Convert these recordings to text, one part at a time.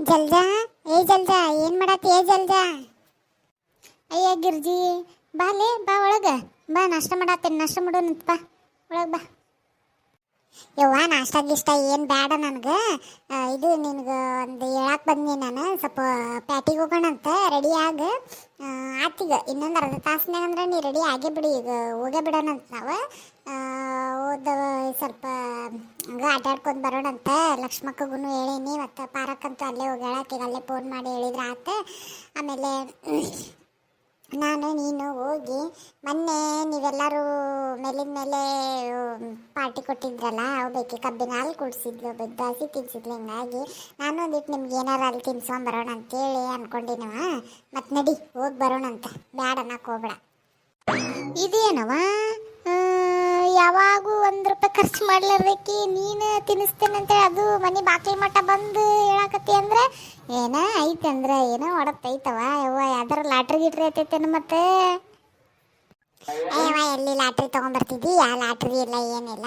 ಜಲ್ಜಾ ಜಲ್ಜಾ ಏನ್ ಮಾಡತ್ತಿ ಜಲ್ಜಾ. ಅಯ್ಯ ಗಿರ್ಜಿ ಬಾಲೆ ಬಾ ಒಳಗ ಬಾ, ನಾಷ್ಟ ಮಾಡತ್ತೇನೆ, ನಾಷ್ಟ ಮಾಡೋಣಂತ ಬಾ ಒಳಗೆ ಬಾ. ಯವ್ವ ನಾಷ್ಟ ಗಿಷ್ಟ ಏನು ಬೇಡ ನನಗೆ. ಇದು ನಿನಗೆ ಒಂದು ಹೇಳಕ್ಕೆ ಬಂದ್ನಿ ನಾನು. ಸ್ವಲ್ಪ ಪ್ಯಾಟಿಗೆ ಹೋಗೋಣಂತ, ರೆಡಿ ಆಗ ಆತೀಗ ಇನ್ನೊಂದು ಅರ್ಧ ತಾಸ್ನಾಗ ಅಂದ್ರೆ ನೀ ರೆಡಿ ಆಗೇ ಬಿಡಿ. ಈಗ ಹೋಗೇ ಬಿಡೋಣಂತ ನಾವು. ಓದ ಸ್ವಲ್ಪ ಹಂಗೆ ಅಡ್ಡಾಡ್ಕೊಂಡು ಬರೋಣಂತ. ಲಕ್ಷ್ಮಕ್ಕಗೂ ಹೇಳೀನಿ, ಮತ್ತು ಪಾರಕ್ಕಂತೂ ಅಲ್ಲೇ ಹೋಗಿ ಹೇಳಕ್ಕೆ ಅಲ್ಲೇ ಫೋನ್ ಮಾಡಿ ಹೇಳಿದ್ರೆ ಆತ. ಆಮೇಲೆ ನಾನು ನೀನು ಹೋಗಿ ಮೊನ್ನೆ ನೀವೆಲ್ಲರೂ ಮೇಲಿನ ಮೇಲೆ ಪಾರ್ಟಿ ಕೊಟ್ಟಿದ್ರಲ್ಲ, ಅವು ಬೇಕಿ ಕಬ್ಬಿನ ಹಾಲು ಕುಡಿಸಿದ್ಲು, ಬೆದ್ದಾಸಿ ತಿನ್ಸಿದ್ಲು. ಹಿಂಗಾಗಿ ನಾನು ಒಂದಿಟ್ಟು ನಿಮ್ಗೆ ಏನಾರು ಅಲ್ಲಿ ತಿನ್ಸ್ಕೊಂಬರೋಣ ಅಂತೇಳಿ ಅಂದ್ಕೊಂಡಿನವ. ಮತ್ತು ನಡಿ ಹೋಗಿ ಬರೋಣಂತ, ಬ್ಯಾಡ ಅನ್ನಕ್ಕೆ ಹೋಗ್ಬೇಡ. ಇದೇನವ ಯಾವಾಗೂ ₹1 ಖರ್ಚು ಮಾಡ್ಲಾರ್ದಕ್ಕೆ ನೀನು ತಿನ್ನಿಸ್ತೇನಂತೇಳಿ ಅದು ಮನೆ ಬಾಕಿ ಮಟ್ಟ ಬಂದು ಹೇಳಕತ್ತಿ ಅಂದ್ರೆ ಏನ ಐತೆ ಅಂದ್ರೆ ಏನೋ ಹೊಡತ್ತೈತವ. ಯವ್ವ ಯಾವ್ದಾರ ಲಾಟ್ರಿ ಗಿಟ್ರಿ ಐತೈತೇನು ಮತ್ತೆ? ಅಯ್ಯವ ಎಲ್ಲಿ ಲಾಟ್ರಿ ತೊಗೊಂಬರ್ತಿದ್ದಿ? ಆ ಲಾಟ್ರಿ ಇಲ್ಲ ಏನಿಲ್ಲ.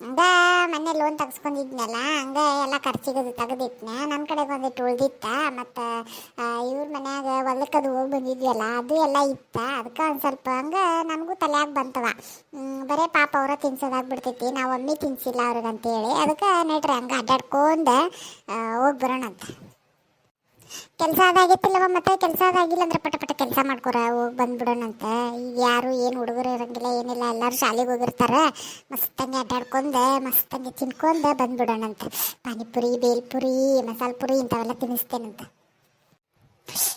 ಹಂಗ ಮೊನ್ನೆ ಲೋನ್ ತೆಗ್ಸ್ಕೊಂಡಿದ್ನಲ್ಲ, ಹಂಗ ಎಲ್ಲ ಖರ್ಚಿಗೆ ತೆಗೆದಿಟ್ನ. ನನ್ನ ಕಡೆಗೆ ಒಂದಿಟ್ಟು ಉಳ್ದಿತ್ತ. ಮತ್ತು ಇವ್ರ ಮನ್ಯಾಗ ಹೊಲಕ್ಕದು ಹೋಗಿ ಬಂದಿದ್ವಲ್ಲ, ಅದು ಎಲ್ಲ ಇತ್ತ. ಅದಕ್ಕೆ ಒಂದು ಸ್ವಲ್ಪ ಹಂಗೆ ನನಗೂ ತಲೆಯಾಗ ಬಂತವ. ಬರೀ ಪಾಪ ಅವರ ತಿನ್ಸೋದಾಗ್ಬಿಡ್ತೈತಿ, ನಾವು ಒಮ್ಮೆ ತಿನ್ಸಿಲ್ಲ ಅವ್ರಿಗಂತೇಳಿ. ಅದಕ್ಕೆ ನಡ್ರಿ ಹಂಗೆ ಅಡ್ಡಾಡ್ಕೊಂಡು ಹೋಗಿ ಬರೋಣಂತ. ಕೆಲಸ ಅದಾಗಿತ್ತಿಲ್ಲವ, ಮತ್ತೆ ಕೆಲಸ ಅದಾಗಿಲ್ಲ ಅಂದ್ರೆ ಪಟ ಪಟ ಕೆಲಸ ಮಾಡ್ಕೊರ ಹೋಗಿ ಬಂದ್ಬಿಡೋಣಂತ. ಈಗ ಯಾರು ಏನು ಹುಡುಗರು ಇರಂಗಿಲ್ಲ ಏನಿಲ್ಲ, ಎಲ್ಲರೂ ಶಾಲೆಗೆ ಹೋಗಿರ್ತಾರೆ. ಮಸ್ತಂಗೆ ಅಡ್ಡಾಡ್ಕೊಂಡು ಮಸ್ತಂಗೆ ತಿನ್ಕೊಂಡು ಬಂದ್ಬಿಡೋಣಂತ. ಪಾನಿಪುರಿ, ಬೇಲ್ಪುರಿ, ಮಸಾಲೆ ಪುರಿ ಇಂಥವೆಲ್ಲ ತಿನ್ನಿಸ್ತೇನಂತ.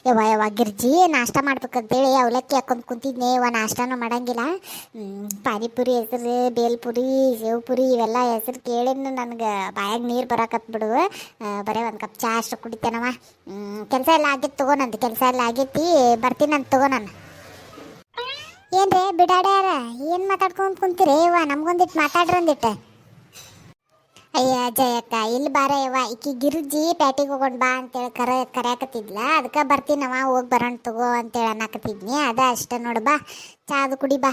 ಯವ್ವ ಗಿರ್ಜಿ ನಾಷ್ಟ ಮಾಡ್ಬೇಕಂತೇಳಿ ಅವಲಕ್ಕಿ ಹಾಕೊಂಡು ಕುಂತಿದ್ನೆ. ನಾಷ್ಟನೂ ಮಾಡಂಗಿಲ್ಲ. ಪಾನಿಪುರಿ ಹೆಸರು, ಬೇಲ್ಪುರಿ, ಸೇವ್ಪುರಿ ಇವೆಲ್ಲ ಹೆಸರು ಕೇಳಿನ್ನು ನನಗೆ ಬಾಯಾಗ ನೀರು ಬರಾಕತ್ಬಿಡು. ಬರೀ ಒಂದು ಕಪ್ ಚಹಾ ಅಷ್ಟು ಕುಡಿತೇನವ. ಕೆಲಸ ಎಲ್ಲ ಆಗೈತಿ ತಗೋನಂತ, ಕೆಲಸ ಎಲ್ಲ ಆಗೈತಿ, ಬರ್ತೀನಂತ ತಗೋ ನಾನು. ಏನ್ರಿ ಬಿಡಾಡ್ಯಾರ ಏನು ಮಾತಾಡ್ಕೊಂಡು ಕುಂತೀರಿ? ನಮ್ಗೊಂದಿಟ್ಟು ಮಾತಾಡ್ರಿ ಒಂದಿಟ್ಟು. ಅಯ್ಯ ಜಯಕ್ಕ ಇಲ್ಲಿ ಬಾರ ಯವ್ವ, ಈಕಿ ಗಿರ್ಜಿ ಪ್ಯಾಟಿಗೆ ಹೋಗೋಣ ಬಾ ಅಂತೇಳಿ ಕರ್ಯಾಕತ್ತಿದ್ಲ. ಅದಕ್ಕೆ ಬರ್ತೀನವ, ಹೋಗಿ ಬರೋಣ ತಗೋ ಅಂತೇಳಿ ಅನ್ನಕತ್ತಿದ್ನಿ. ಅದ ಅಷ್ಟ ನೋಡು, ಬಾ ಚಾದು ಕುಡಿ ಬಾ.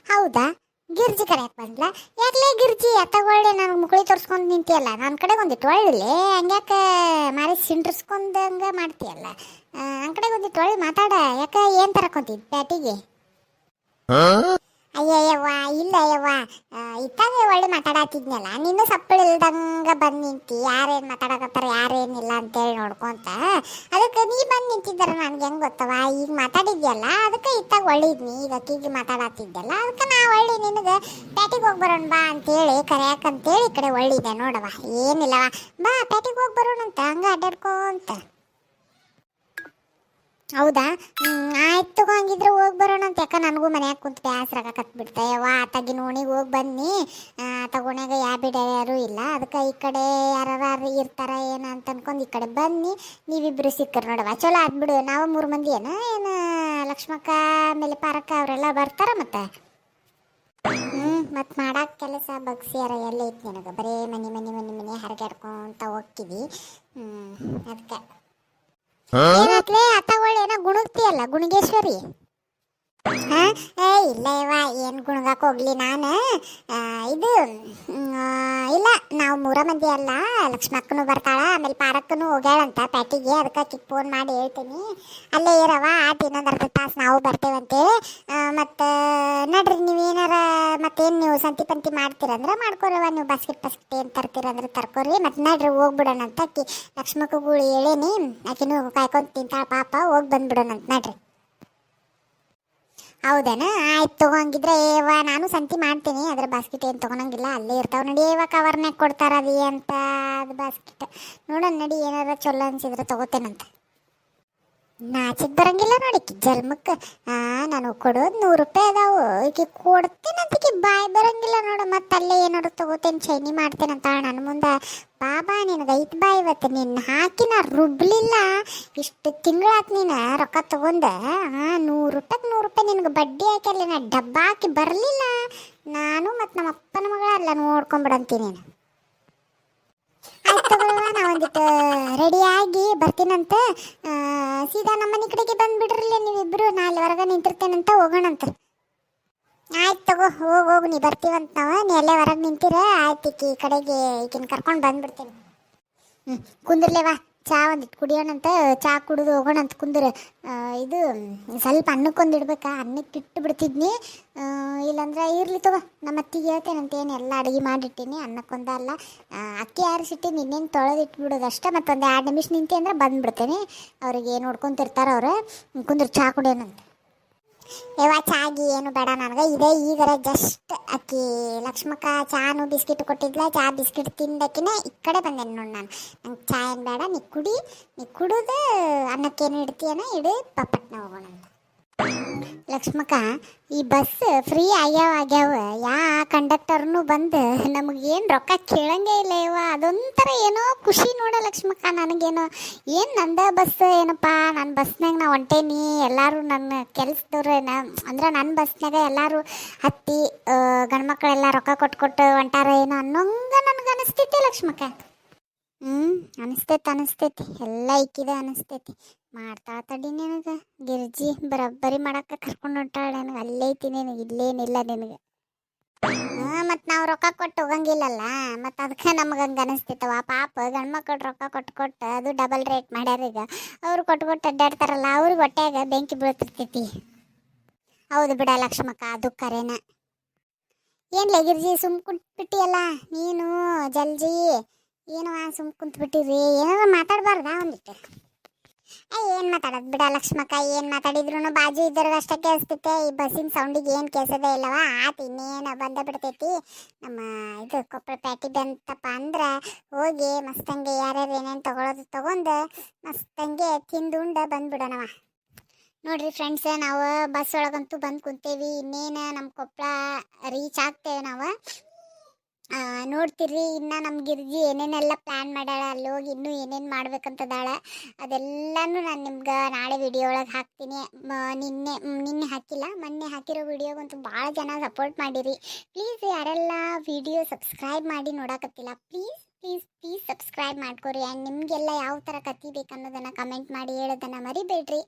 ಹೌದಾ ಗಿರ್ಜಿ ಕರ್ಯಾಕೆ ಬಂದ್ಲ? ಯಾಕಲೇ ಗಿರ್ಜಿ ತಗೊಳ್ಳಿ ನನಗೆ ಮುಕಳಿ ತೋರಿಸ್ಕೊಂಡು ನಿಂತಿಯಲ್ಲ, ನನ್ನ ಕಡೆಗೆ ಒಂದಿಟ್ಟು ಒಳ್ಳೆ ಹಂಗ್ಯಾಕೆ ಮಾರಿ ಸಿಂಡ್ರಿಸ್ಕೊಂಡಂಗೆ ಮಾಡ್ತೀಯಲ್ಲ. ನನ್ನ ಕಡೆಗೆ ಒಂದಿಟ್ಟು ಒಳ್ಳೆ ಮಾತಾಡ. ಯಾಕೆ ಏನು ತರಕೊಂತಿದ್ದು ಪ್ಯಾಟಿಗೆ? ಅಯ್ಯಯ್ಯವ್ವ ಇಲ್ಲ ಯವ್ವ, ಇತ್ತಾಗ ಒಳ್ಳೆ ಮಾತಾಡತ್ತಿದ್ನಲ್ಲ, ನೀನು ಸಪ್ಪಳು ಇಲ್ದಂಗೆ ಬಂದು ನಿಂತಿ. ಯಾರೇನು ಮಾತಾಡಕತ್ತಾರ ಯಾರೇನಿಲ್ಲ ಅಂತೇಳಿ ನೋಡ್ಕೊಂತ. ಅದಕ್ಕೆ ನೀ ಬಂದು ನಿಂತಿದ್ದಾರ ನನಗೆ ಹೆಂಗೆ ಗೊತ್ತವ? ಈಗ ಮಾತಾಡಿದ್ಯಲ್ಲ ಅದಕ್ಕೆ ಇತ್ತಾಗ ಒಳ್ಳಿದ್ನಿ. ಈಗ ಅಕ್ಕಿಗೆ ಮಾತಾಡತ್ತಿದ್ದಲ್ಲ ಅದಕ್ಕೆ ನಾ ಒಳ್ಳೆ ನಿನಗೆ ಪ್ಯಾಟಿಗೆ ಹೋಗಿ ಬರೋಣ ಬಾ ಅಂತೇಳಿ ಕರ್ಯಾಕಂತೇಳಿ ಈ ಕಡೆ ಒಳ್ಳಿದೆ ನೋಡವ. ಏನಿಲ್ಲವ, ಬಾ ಪ್ಯಾಟಿಗೆ ಹೋಗಿ ಬರೋಣಂತ, ಹಂಗೆ ಅಡ್ಡಾಡ್ಕೊಂತ. ಹೌದಾ ಆಯ್ತು ತಗೋ, ಹಂಗಿದ್ರೆ ಹೋಗಿ ಬರೋಣ ಅಂತ. ಯಾಕೆ ನನಗೂ ಮನ್ಯಾಗ ಕುಂತು ಬ್ಯಾಸ್ರಾಗಕತ್ಬಿಡ್ತೆ. ಯವ್ವ ತಗಿನ ಓಣಿಗೆ ಹೋಗಿ ಬನ್ನಿ, ತಗೋಣಾಗ ಯಾರು ಇಲ್ಲ. ಅದಕ್ಕೆ ಈ ಕಡೆ ಯಾರು ಇರ್ತಾರ ಏನು ಅಂತ ಅನ್ಕೊಂಡು ಈ ಕಡೆ ಬನ್ನಿ, ನೀವಿಬ್ಬರು ಸಿಕ್ಕರು ನೋಡವ. ಚಲೋ ಆದ್ಬಿಡು. ನಾವು 3 ಮಂದಿ ಏನು ಲಕ್ಷ್ಮಕ್ಕ ಆಮೇಲೆ ಪಾರಕ್ಕ ಅವರೆಲ್ಲ ಬರ್ತಾರ. ಮತ್ತೆ ಮತ್ತು ಮಾಡಕ್ಕೆ ಕೆಲಸ ಬಗ್ಸಿಯಾರ ಎಲ್ಲ ಐತಿ ನನಗೆ. ಬರೀ ಮನೆ ಮನೆ ಮನೆ ಮನೆ ಹರಗಾಡ್ಕೊಂತ ಹೋಗ್ತೀವಿ. ಅದಕ್ಕೆ ಏನಾತ್ಲೇ ಅತ್ತಗೊಳ್ಳಿ ಏನೋ ಗುಣಗ್ತಿಯಲ್ಲ, ಗುಣಿಗೇಶ್ವರಿ. ಇಲ್ಲ ಇವ ಏನು ಗುಣಗಕ್ಕೆ ಹೋಗ್ಲಿ ನಾನು. ಇದು ಇಲ್ಲ, ನಾವು 3 ಮಂದಿ ಅಲ್ಲ, ಲಕ್ಷ್ಮಕ್ಕನು ಬರ್ತಾಳ, ಆಮೇಲೆ ಪಾರಕ್ಕನು ಹೋಗ್ಯಾಳಂತ ಪ್ಯಾಟಿಗೆ. ಅದಕ್ಕೆ ಆಕಿಗೆ ಫೋನ್ ಮಾಡಿ ಹೇಳ್ತೀನಿ, ಅಲ್ಲೇ ಇರವ, ಆತು ಇನ್ನೊಂದು ಅರ್ಧ ತಾಸು ನಾವು ಬರ್ತೇವಂತೇಳಿ. ಮತ್ತು ನಡ್ರಿ ನೀವೇನಾರ ಮತ್ತೇನು ನೀವು ಸಂತಿ ಪಂತಿ ಮಾಡ್ತೀರಂದ್ರೆ ಮಾಡ್ಕೊರವ. ನೀವು ಬಾಸ್ಕೆಟ್ ಏನು ತರ್ತೀರಂದ್ರೆ ತರ್ಕೊರಿ. ಮತ್ತು ನಡ್ರಿ ಹೋಗ್ಬಿಡೋಣಂತ. ಆಕಿ ಲಕ್ಷ್ಮಕ್ಕಗಳು ಹೇಳೇನಿ, ಆಕಿನೂ ಕಾಯ್ಕೊಂಡು ತಿಂತಾಳ ಪಾಪ. ಹೋಗಿ ಬಂದ್ಬಿಡೋಣಂತ ನಡ್ರಿ. ಹೌದೇನ? ಆಯ್ತು ತಗೊಂಗಿದ್ರೆ ನಾನು ಸಂತಿ ಮಾಡ್ತೀನಿ. ಅದ್ರ ಬಾಸ್ಕೆಟ್ ಏನು ತೊಗೊಳಂಗಿಲ್ಲ, ಅಲ್ಲೇ ಇರ್ತಾವೆ. ನಡಿ ಕವರ್ನಾಗ ಕೊಡ್ತಾರ ಅದು ಅಂತ, ಅದು ಬಾಸ್ಕೆಟ್ ನೋಡೋಣ ನಡಿ. ಏನಾರ ಚೊಲೋ ಅನ್ಸಿದ್ರೆ ತೊಗೋತೇನಂತ. ನಾಚಿಕ್ ಬರಂಗಿಲ್ಲ ನೋಡಿ ಜಲ್ಮಕ್ಕೆ. ನಾನು ಕೊಡೋದು ₹100 ಅದಾವು, ಈಕೆ ಕೊಡ್ತೇನಂತಕ್ಕೆ ಬಾಯ್ ಬರಂಗಿಲ್ಲ ನೋಡು. ಮತ್ತೆ ಅಲ್ಲೇ ಏನಾದ್ರು ತೊಗೋತೇನೆ, ಚೈನಿ ಮಾಡ್ತೇನಂತ ನನ್ನ ಮುಂದೆ. ಬಾಬಾ ನಿನಗೆ ಐತ್ ಬಾ, ಇವತ್ತು ನಿನ್ನ ಹಾಕಿ ನಾ ರುಬ್ಲಿಲ್ಲ. ಇಷ್ಟು ತಿಂಗಳಾತು ನೀನು ರೊಕ್ಕ ತೊಗೊಂಡೆ. ₹100 ನಿನಗೆ ಬಡ್ಡಿ ಹಾಕಿ ಅಲ್ಲಿ ನಾ ಡಬ್ಬ ಹಾಕಿ ಬರಲಿಲ್ಲ. ನಾನು ಮತ್ತು ನಮ್ಮ ಅಪ್ಪನ ಮಗಳ ಎಲ್ಲ ನೋಡ್ಕೊಂಬಿಡಂತೀನಿ. ಆಯ್ತು ತಗೊಳ್ಳುವ, ನಾ ಒಂದಿಟ್ಟು ರೆಡಿಯಾಗಿ ಬರ್ತೀನಂತ. ಸೀದಾ ನಮ್ಮನೆ ಕಡೆಗೆ ಬಂದುಬಿಡ್ರಲ್ಲ ನೀವಿಬ್ಬರು. ನಾ ಅಲ್ಲಿ ಹೊರಗೆ ನಿಂತಿರ್ತೇನಂತ, ಹೋಗೋಣಂತ. ಆಯ್ತು ತಗೋ, ಹೋಗು ನೀ ಬರ್ತೀವಂತ. ನಾವು ನೀ ಅಲ್ಲೇ ಹೊರಗೆ ನಿಂತಿರ. ಆಯ್ತು ಈ ಕಡೆಗೆ ಈಕಿನ ಕರ್ಕೊಂಡು ಬಂದ್ಬಿಡ್ತೇನೆ. ಹ್ಞೂ ಕುಂದ್ರಲೇವಾ, ಚಾ ಒಂದಿಟ್ಟು ಕುಡಿಯೋಣಂತ, ಚಾ ಕುಡಿದು ಹೋಗೋಣಂತ ಕುಂದ್ರ. ಇದು ಸ್ವಲ್ಪ ಅನ್ನಕ್ಕೊಂದು ಇಡ್ಬೇಕಾ, ಅನ್ನಕ್ಕೆ ಇಟ್ಟು ಬಿಡ್ತಿದ್ನಿ. ಇಲ್ಲಾಂದ್ರೆ ಇರ್ಲಿ ತಗೋ, ನಮ್ಮ ಅತ್ತಿಗೆ ಹೇಳ್ತೇನಂತ, ಏನು ಎಲ್ಲ ಅಡುಗೆ ಮಾಡಿಟ್ಟಿನಿ, ಅನ್ನಕ್ಕೊಂದ ಅಲ್ಲ. ಅಕ್ಕಿ ಆರಿಸಿಟ್ಟಿನಿ, ಇನ್ನೇನು ತೊಳೆದು ಇಟ್ಬಿಡೋದು ಅಷ್ಟೇ. ಮತ್ತೊಂದು 2 ನಿಮಿಷ ನಿಂತೆ ಅಂದ್ರೆ ಬಂದುಬಿಡ್ತೇನೆ. ಅವ್ರಿಗೆ ನೋಡ್ಕೊತಿರ್ತಾರೆ ಅವ್ರು. ಕುಂದ್ರ ಚಾ ಕುಡಿಯೋಣಂತ. ಯವ್ವ ಚಾಗಿ ಏನು ಬೇಡ ನನಗೆ, ಇದೇ ಈಗರ ಜಸ್ಟ್ ಅಕ್ಕಿ ಲಕ್ಷ್ಮಕ್ಕ ಚಾನು ಬಿಸ್ಕಿಟ್ ಕೊಟ್ಟಿದ್ಲ, ಚಾ ಬಿಸ್ಕಿಟ್ ತಿಂದಕಿನೇ ಈ ಕಡೆ ಬಂದೇನೆ ನೋಡಿ ನಾನು. ನಂಗೆ ಚಾ ಏನು ಬೇಡ, ನೀ ಕುಡಿ, ನೀ ಕುಡಿದು ಅನ್ನಕ್ಕೇನು ಇಡ್ತೀಯನ ಇಡು, ಪಪ್ಪಟ್ನ ಹೋಗೋಣ ಅಂತ. ಲಕ್ಷ್ಮಕ್ಕ, ಈ ಬಸ್ ಫ್ರೀ ಆಗ್ಯಾವ, ಯಾ ಕಂಡಕ್ಟರ್ನು ಬಂದು ನಮಗೇನು ರೊಕ್ಕ ಕೇಳಂಗೇ ಇಲ್ಲ ಇವ. ಅದೊಂಥರ ಏನೋ ಖುಷಿ ನೋಡ ಲಕ್ಷ್ಮಕ್ಕ, ನನಗೇನೋ ಏನು ನಂದ ಬಸ್ ಏನಪ್ಪ, ನನ್ನ ಬಸ್ನಾಗ ನಾ ಹೊಂಟೇನಿ, ಎಲ್ಲರೂ ನನ್ನ ಕೆಲ್ಸದವ್ರು ಅಂದ್ರೆ ನನ್ನ ಬಸ್ನಾಗ ಎಲ್ಲರೂ ಹತ್ತಿ ಗಂಡ್ಮಕ್ಳೆಲ್ಲ ರೊಕ್ಕ ಕೊಟ್ಟು ಹೊಂಟಾರ ಏನೋ ಅನ್ನೋಂಗ ನನಗೆ ಅನಿಸ್ತೈತಿ ಲಕ್ಷ್ಮಕ್ಕ. ಅನಿಸ್ತೈತಿ ಎಲ್ಲ ಇಕ್ಕಿದೆ ಅನಿಸ್ತೈತಿ. ಮಾಡ್ತಾ ತಡಿ ನಿನಗೆ ಗಿರ್ಜಿ ಬರಬ್ಬರಿ ಮಾಡಕ್ಕೆ ಕರ್ಕೊಂಡು ಹೊಂಟಾಳೆ ನನಗೆ. ಅಲ್ಲೇ ಐತಿ ನಿನಗೆ, ಇಲ್ಲೇನಿಲ್ಲ ನಿನಗೆ. ಮತ್ತು ನಾವು ರೊಕ್ಕ ಕೊಟ್ಟು ಹೋಗಂಗಿಲ್ಲಲ್ಲ, ಮತ್ತು ಅದಕ್ಕೆ ನಮ್ಗೆ ಹಂಗೆ ಅನಿಸ್ತೈತವ. ಪಾಪ ಗಂಡ್ಮಕ್ಳು ರೊಕ್ಕ ಕೊಟ್ಟು ಅದು ಡಬಲ್ ರೇಟ್ ಮಾಡ್ಯಾರ ಈಗ. ಅವರು ಕೊಟ್ಟು ಅಡ್ಡಾಡ್ತಾರಲ್ಲ, ಅವ್ರಿಗೆ ಹೊಟ್ಟೆಯಾಗ ಬೆಂಕಿ ಬೀಳ್ತಿರ್ತೈತಿ. ಹೌದು ಬಿಡ ಲಕ್ಷ್ಮಕ್ಕ, ಅದು ಕರೆನ. ಏನ್ಲೇ ಗಿರ್ಜಿ ಕುಂತ್ಬಿಟ್ಟಿಯಲ್ಲ ನೀನು ಜಲ್ಜಿ, ಏನೋ ಕುಂತ್ಬಿಟ್ಟಿರಿ, ಏನಾದ್ರು ಮಾತಾಡಬಾರ್ದಾ ಒಂದಿಟ್ಟು? ಏನು ಮಾತಾಡೋದು ಬಿಡ ಲಕ್ಷ್ಮಕ್ಕ, ಏನು ಮಾತಾಡಿದ್ರು ಬಾಜು ಇದ್ದವ್ರಿಗೆ ಅಷ್ಟೇ ಕೇಳಿಸ್ತೈತೆ. ಈ ಬಸ್ಸಿನ ಸೌಂಡಿಗೆ ಏನು ಕೇಳಿಸೋದೇ ಇಲ್ಲವ. ಆತು ಇನ್ನೇನು ಬಂದ ಬಿಡ್ತೈತಿ. ನಮ್ಮ ಇದು ಕೊಪ್ಪಳ ಪ್ಯಾಟಿ ಬಂತಪ್ಪ ಅಂದ್ರೆ ಹೋಗಿ ಮಸ್ತಂಗೆ ಯಾರ್ಯಾರು ಏನೇನು ತೊಗೊಂಡು ಮಸ್ತಂಗೆ ತಿಂದುಂಡು ಬಂದ್ಬಿಡೋಣವ. ನೋಡ್ರಿ ಫ್ರೆಂಡ್ಸ್, ನಾವು ಬಸ್ ಒಳಗಂತೂ ಬಂದು ಕುಂತೇವಿ. ಇನ್ನೇನು ನಮ್ಮ ಕೊಪ್ಪಳ ರೀಚ್ ಆಗ್ತೇವೆ ನಾವು. ನೋಡ್ತಿರ್ರಿ, ಇನ್ನು ನಮ್ಮ ಗಿರ್ಜಿ ಏನೇನೆಲ್ಲ ಪ್ಲ್ಯಾನ್ ಮಾಡ್ಯಾಳ, ಅಲ್ಲಿ ಹೋಗಿ ಇನ್ನೂ ಏನೇನು ಮಾಡ್ಬೇಕಂತದಾಳ, ಅದೆಲ್ಲನೂ ನಾನು ನಿಮ್ಗೆ ನಾಳೆ ವಿಡಿಯೋ ಒಳಗೆ ಹಾಕ್ತೀನಿ. ನಿನ್ನೆ ಹಾಕಿಲ್ಲ, ಮೊನ್ನೆ ಹಾಕಿರೋ ವಿಡಿಯೋಗಂತೂ ಭಾಳ ಜನ ಸಪೋರ್ಟ್ ಮಾಡಿರಿ. ಪ್ಲೀಸ್ ಯಾರೆಲ್ಲ ವಿಡಿಯೋ ಸಬ್ಸ್ಕ್ರೈಬ್ ಮಾಡಿ ನೋಡಕತ್ತಿಲ್ಲ, ಪ್ಲೀಸ್ ಸಬ್ಸ್ಕ್ರೈಬ್ ಮಾಡ್ಕೊರಿ. ಆ್ಯಂಡ್ ನಿಮಗೆಲ್ಲ ಯಾವ ಥರ ಕತೆ ಬೇಕು ಅನ್ನೋದನ್ನು ಕಮೆಂಟ್ ಮಾಡಿ ಹೇಳೋದನ್ನು ಮರಿಬೇಡ್ರಿ.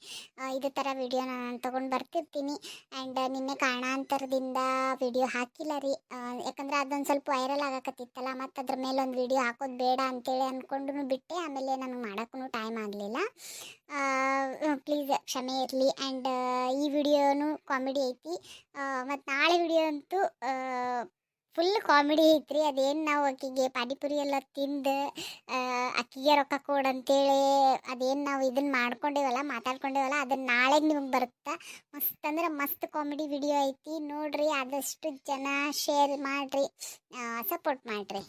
ಇದೇ ಥರ ವಿಡಿಯೋನ ನಾನು ತೊಗೊಂಡು ಬರ್ತಿರ್ತೀನಿ. ಆ್ಯಂಡ್ ನಿನ್ನೆ ಕಾರಣಾಂತರದಿಂದ ವಿಡಿಯೋ ಹಾಕಿಲ್ಲ ರೀ, ಯಾಕಂದ್ರೆ ಅದೊಂದು ಸ್ವಲ್ಪ ವೈರಲ್ ಆಗಕತ್ತಿತ್ತಲ್ಲ, ಮತ್ತು ಅದ್ರ ಮೇಲೆ ಒಂದು ವಿಡಿಯೋ ಹಾಕೋದು ಬೇಡ ಅಂತೇಳಿ ಅಂದ್ಕೊಂಡು ಬಿಟ್ಟೆ. ಆಮೇಲೆ ನನಗೆ ಮಾಡೋಕ್ಕೂ ಟೈಮ್ ಆಗಲಿಲ್ಲ. ಪ್ಲೀಸ್ ಕ್ಷಮೆ ಇರಲಿ. ಆ್ಯಂಡ್ ಈ ವಿಡಿಯೋನು ಕಾಮಿಡಿ ಐತಿ, ಮತ್ತು ನಾಳೆ ವಿಡಿಯೋ ಅಂತೂ ಫುಲ್ ಕಾಮಿಡಿ ಐತ್ರಿ. ಅದೇನು ನಾವು ಆಕಿಗೆ ಪಾನಿಪುರಿ ಎಲ್ಲ ತಿಂದು ಅಕ್ಕಿಗೆ ರೊಕ್ಕ ಕೊಡಂತೇಳಿ ಅದೇನು ನಾವು ಇದನ್ನು ಮಾತಾಡ್ಕೊಂಡೇವಲ್ಲ ಅದನ್ನು ನಾಳೆಗೆ ನಿಮಗೆ ಬರುತ್ತೆ. ಮಸ್ತ್ ಅಂದ್ರೆ ಮಸ್ತ್ ಕಾಮಿಡಿ ವಿಡಿಯೋ ಐತಿ, ನೋಡ್ರಿ. ಆದಷ್ಟು ಜನ ಶೇರ್ ಮಾಡಿರಿ, ಸಪೋರ್ಟ್ ಮಾಡಿರಿ.